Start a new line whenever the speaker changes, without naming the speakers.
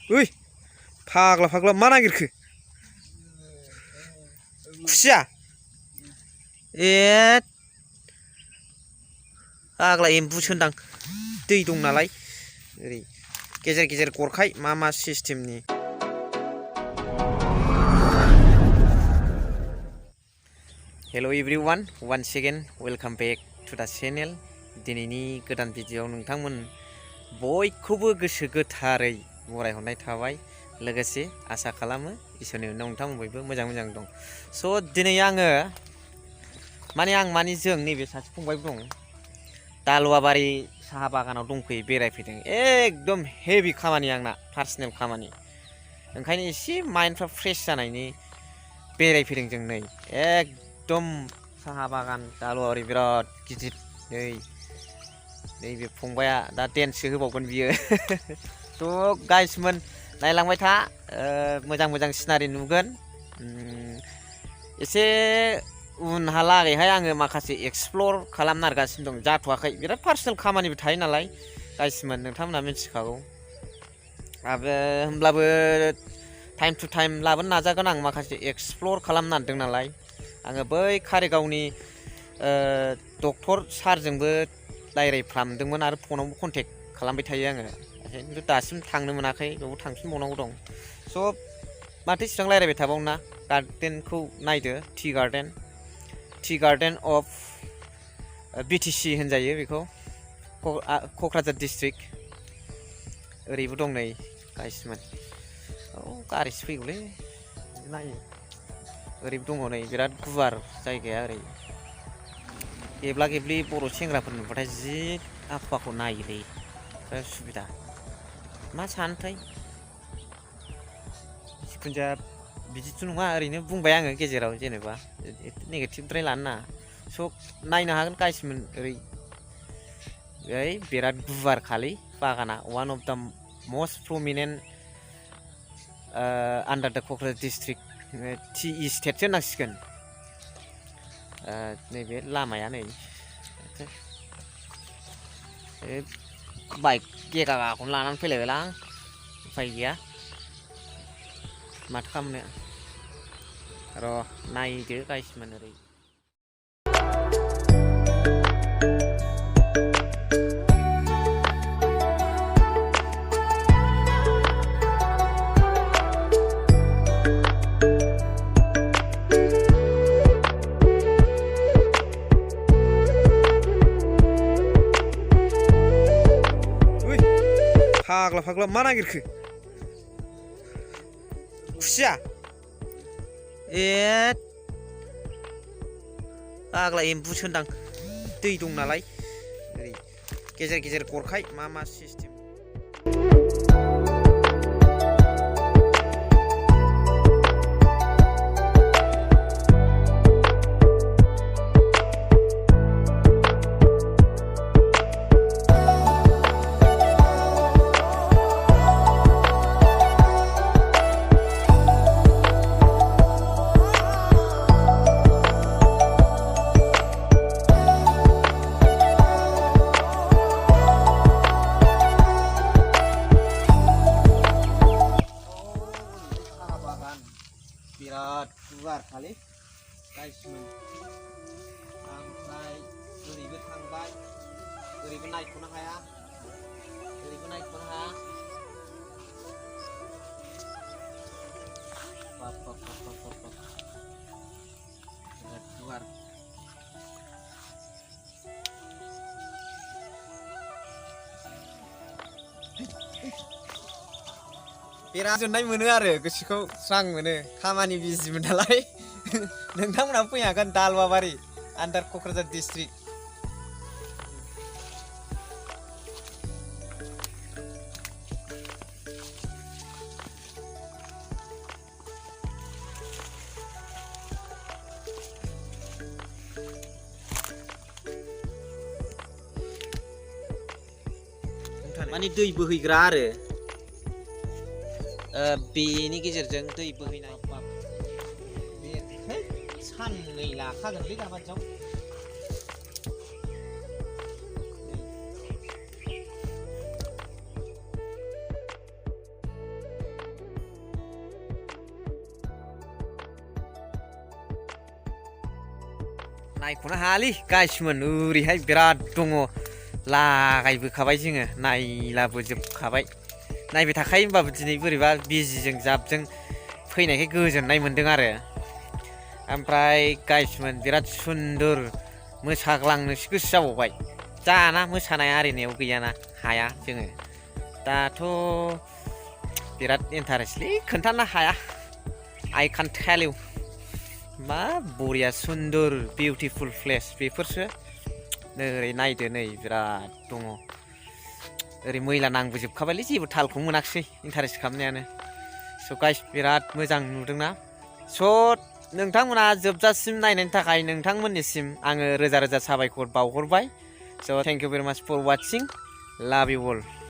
ओइ फाग्ला फाग्ला मा नागिरखो खुसिया ए फाग्ला एम्बुसो होनदां दै दं नालाय ओरै गेजेर गेजेर गरखाय मा सिस्टेमनि hello' everyone once again welcome back to the channel दिनैनि गोदान भिडिअ'आव नोंथांमोन बयखौबो गोसो गोथारै बरायहरनाय थाबाय लोगोसे आसा खालामो इसोरनि उनाव नोंथांमोन बयबो मोजां दं स' दिनै आङो जों नैबे सासे फंबाय दं दालुवाबारि साहा बागानाव दंफैयो बेरायफैदों एकदम हेभि खामानि आंना पार्सनेल खामानि ओंखायनो एसे माइन्डफ्रा फ्रेश जानायनि बेरायफैदों जों नै एकदम साहा बागान दालुवाबारि बिराद गिदिर नैबे फंबाया दा डेन्ससो होबावगोन बियो थ' गाइसमोन नायलांबाय था मोजां सिनारि नुगोन एसे उनहालागैहाय आङो माखासे एक्सप्लर खालामनो नागिरगासिनो दं जाथ'वाखै बिराद पार्सनेल खामानिबो थायो नालाय गाइसमोन नोंथांमोनहा मिथिखागौ होमब्लाबो टाइम टु टाइम लाबोनो नाजागोन आं माखासे एक्सप्लर खालामनो नागिरदों नालाय आङो बै कारिगावनि डक्टर सारजोंबो रायज्लायफ्रामदोंमोन आरो फनावबो कन्टेक्ट खालामबाय थायो आङो खिन्थु दासिम थांनो मोनाखै बेयाव थांफिनबावनांगौ दं स' माथो इसिबां रायज्लायबाय थाबावना गार्डेनखौ नायदो टि गार्डेन अफ बिटिसि होनजायो बेखौ क'क्राझार डिस्ट्रिक्ट ओरैबो दं नै गाइसमोन औ गारिसो फैगौलै नायो ओरैबो दङ नै बिराद गुवार जायगाया ओरै गेब्ला गेब्लि बर' सेंग्राफोर नुबाथाय जि आखुवाखौ नायोलै बिराद सुबिदा मा सानोथाय जिखुनुजाया बिदिथ' नङा ओरैनो बुंबाय आङो गेजेराव जेनेबा नेगेटिभद्राय लानो नाङा स' नायनो हागोन गाइसमोन ओरै बिराद गुवार खालै बागाना one of the most prominent under the Kokrajhar district tea इस्टेटसो होनांसिगोन नैबे लामाया नै बाइक गेगागाखौनो लानानै फैलायबायलां उफाय गैया माथो खालामनो र' नायदो गाइसमोन ओरै फाग्ला फाग्ला मा नागिरखो खुसिया ए फाग्ला एम्बुसो होनदां दै दं नालाय ओरै गेजेर गेजेर गरखाय मा सिस्टेम बिराद गुवार खालि गाइसमोन ओमफ्राय ओरैबो थांबाय ओरैबो नायख'नो हाया बिराद गुवार बिराद गोजोननाय मोनो आरो गोसोखौ स्रां मोनो खामानि बिजिमोन नालाय नोंथांमोनहाबो फैनो हागोन दालुवाबारि आन्डार क'क्राझार डिस्ट्रिक्ट माने दै बोहैग्रा आरो बेनि गेजेरजों दै बोहैनाय साननै लाखागोनलै दाबादियाव नायख'नो हायालै गाइसमोन ओरैहाय बिराद दङ लागायबोखाबाय जोङो नायलाबोजोबखाबाय नायबाय थाखायो होमबाबो दिनै बोरैबा बिजिजों जाबजों फैनायखाय गोजोननाय मोन्दों आरो ओमफ्राय गाइसमोन बिराद सुन्दर मोसाग्लांनोसो गोसो जाबावबाय जाना मोसानाय आरिनायाव गैयाना हाया जोङो दाथ' बिराद इन्टारेस्टलै खोन्थानो हाया आइ कान टेल इउ मा बरिया सुन्दर बिउटिफुल प्लेस बेफोरसो ओरै नायदो नै बिराद दङ ओरै मैला नांबोजोबखाबायलै जेबो थालखौ मोनाखिसै इन्टारेस्ट खालामनायानो स' गाइस बिराद मोजां नुदोंना स' नोंथांमोना जोबजासिम नायनायनि थाखाय नोंथांमोननिसिम आङो रोजा रोजा साबायखर बावहरबाय स' थेंक इउ भेरि माच फर वाचिं लाभ इउ अल